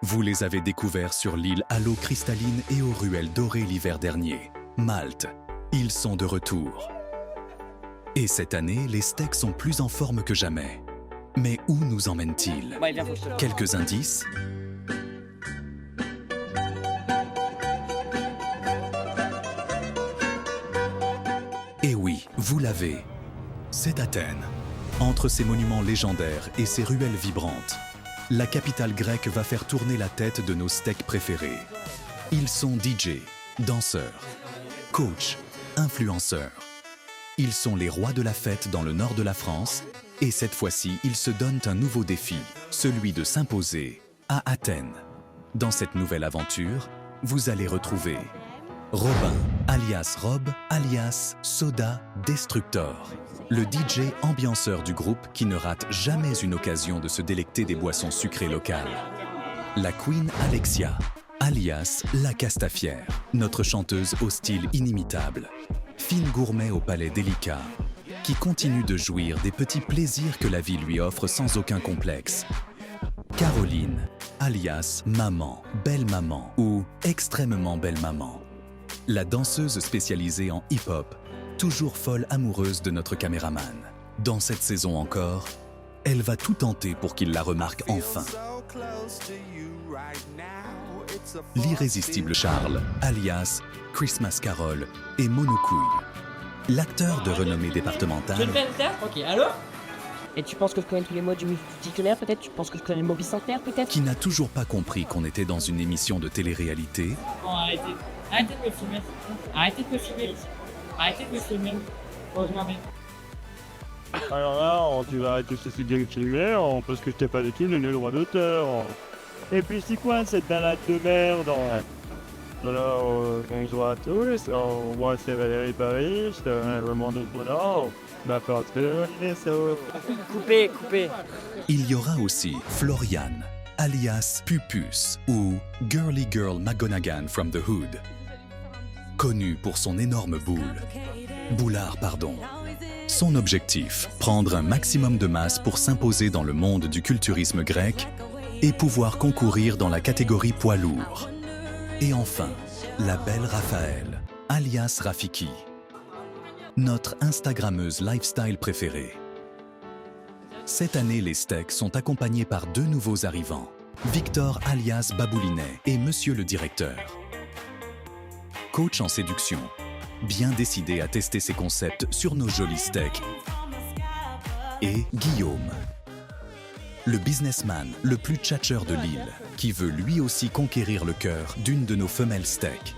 Vous les avez découverts sur l'île à l'eau cristalline et aux ruelles dorées l'hiver dernier, Malte. Ils sont de retour. Et cette année, les steaks sont plus en forme que jamais. Mais où nous emmènent-ils? Quelques indices? Et oui, vous l'avez. C'est Athènes. Entre ces monuments légendaires et ces ruelles vibrantes, la capitale grecque va faire tourner la tête de nos steaks préférés. Ils sont DJ, danseurs, coachs, influenceurs. Ils sont les rois de la fête dans le nord de la France et cette fois-ci, ils se donnent un nouveau défi, celui de s'imposer à Athènes. Dans cette nouvelle aventure, vous allez retrouver Robin, alias Rob, alias Soda Destructor, le DJ ambianceur du groupe qui ne rate jamais une occasion de se délecter des boissons sucrées locales. La Queen Alexia, alias la Castafière, notre chanteuse au style inimitable, fine gourmet au palais délicat, qui continue de jouir des petits plaisirs que la vie lui offre sans aucun complexe. Caroline, alias Maman, Belle Maman ou Extrêmement Belle Maman, la danseuse spécialisée en hip-hop, toujours folle amoureuse de notre caméraman. Dans cette saison encore, elle va tout tenter pour qu'il la remarque enfin. L'irrésistible Charles, alias Christmas Carol et Monocouille, l'acteur de renommée départementale. Je le fais faire. Ok, alors? Et tu penses que je connais tous les mots du dictionnaire peut-être? Tu penses que je connais le mot bicentenaire peut-être? Qui n'a toujours pas compris qu'on était dans une émission de télé-réalité. Oh, arrêtez. Arrêtez de me filmer. Arrêtez de me filmer. Arrêtez de me filmer. Oh, je m'en vais. Alors là, tu vas arrêter de se dire que tu es, parce que je t'ai pas donné le droit d'auteur. Et puis c'est quoi cette balade de merde? Alors, bonjour à tous, moi c'est Valérie Paris, je te demande de bonheur. Coupez, coupez. Il y aura aussi Florian, alias Pupus ou Girly Girl McGonagall from the Hood. Connu pour son énorme boulard. Son objectif, prendre un maximum de masse pour s'imposer dans le monde du culturisme grec et pouvoir concourir dans la catégorie poids lourd. Et enfin, la belle Raphaël, alias Rafiki, notre Instagrammeuse lifestyle préférée. Cette année, les steaks sont accompagnés par deux nouveaux arrivants, Victor alias Baboulinet et Monsieur le Directeur. Coach en séduction, bien décidé à tester ses concepts sur nos jolis steaks. Et Guillaume, le businessman le plus tchatcheur de l'île, qui veut lui aussi conquérir le cœur d'une de nos femelles steaks.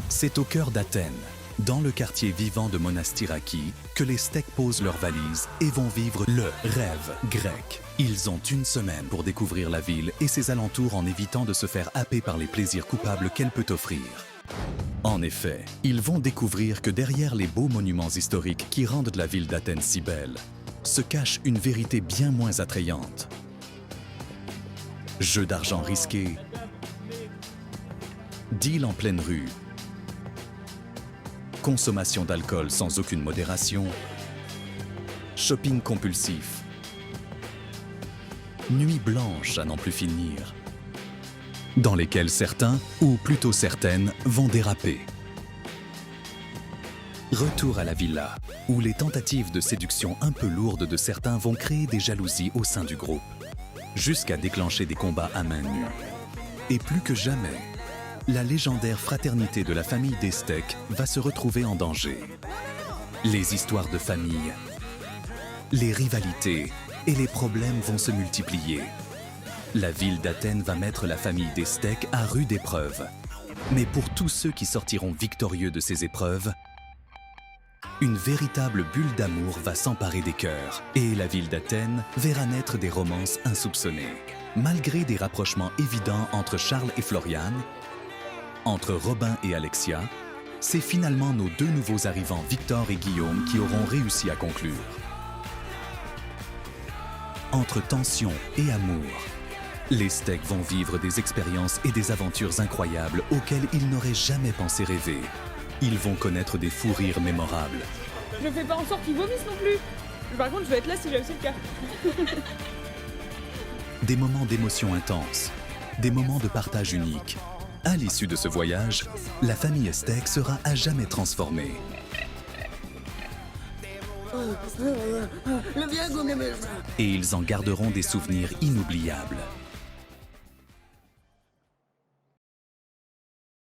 C'est au cœur d'Athènes, dans le quartier vivant de Monastiraki, que les steaks posent leurs valises et vont vivre le rêve grec. Ils ont une semaine pour découvrir la ville et ses alentours en évitant de se faire happer par les plaisirs coupables qu'elle peut offrir. En effet, ils vont découvrir que derrière les beaux monuments historiques qui rendent la ville d'Athènes si belle, se cache une vérité bien moins attrayante. Jeux d'argent risqués, deal en pleine rue, consommation d'alcool sans aucune modération, shopping compulsif, nuits blanches à n'en plus finir, dans lesquelles certains, ou plutôt certaines, vont déraper. Retour à la villa, où les tentatives de séduction un peu lourdes de certains vont créer des jalousies au sein du groupe, jusqu'à déclencher des combats à main nue. Et plus que jamais, la légendaire fraternité de la famille des steaks va se retrouver en danger. Les histoires de famille, les rivalités et les problèmes vont se multiplier. La ville d'Athènes va mettre la famille des steaks à rude épreuve. Mais pour tous ceux qui sortiront victorieux de ces épreuves, une véritable bulle d'amour va s'emparer des cœurs et la ville d'Athènes verra naître des romances insoupçonnées. Malgré des rapprochements évidents entre Charles et Florian, entre Robin et Alexia, c'est finalement nos deux nouveaux arrivants Victor et Guillaume qui auront réussi à conclure. Entre tension et amour, les steaks vont vivre des expériences et des aventures incroyables auxquelles ils n'auraient jamais pensé rêver. Ils vont connaître des fous rires mémorables. Je fais pas en sorte qu'ils vomissent non plus. Par contre, je vais être là si jamais c'est le cas. des moments d'émotion intense, des moments de partage unique. À l'issue de ce voyage, la famille Estec sera à jamais transformée. Et ils en garderont des souvenirs inoubliables.